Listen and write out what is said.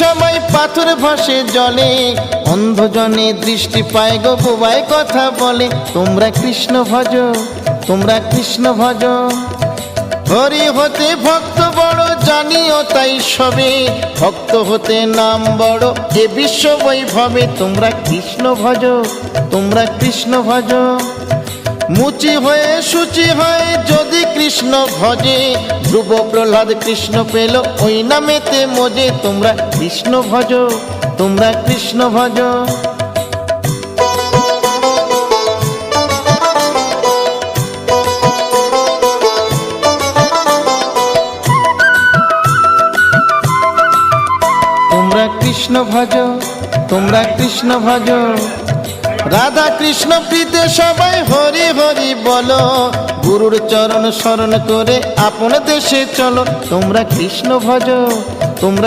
সবাই পাথর ভাসে জলে, অন্ধজনে দৃষ্টি পায় গো বোবায় কথা বলে। তোমরা কৃষ্ণ ভজ, তোমরা কৃষ্ণ ভজ। হরি হতে ভক্ত বড় জানিও তাই সবে, ভক্ত হতে নাম বড় এ বিশ্ব বৈভবে। তোমরা কৃষ্ণ ভজ, তোমরা কৃষ্ণ ভজ। মুচি হয়ে সূচি হয় যদি কৃষ্ণ ভজে, ধ্রুব প্রহ্লাদ কৃষ্ণ পেল ওই নামেতে মজে। তোমরা কৃষ্ণ ভজ, তোমরা কৃষ্ণ ভজ। তোমরা কৃষ্ণ ভজ, তোমরা কৃষ্ণ ভজ। রাধা কৃষ্ণ প্রীতে সবাই হরি হরি বলো, গুরুর চরণ শরণ করে আপন দেশে চলো। তোমরা কৃষ্ণ ভজ, তোমরা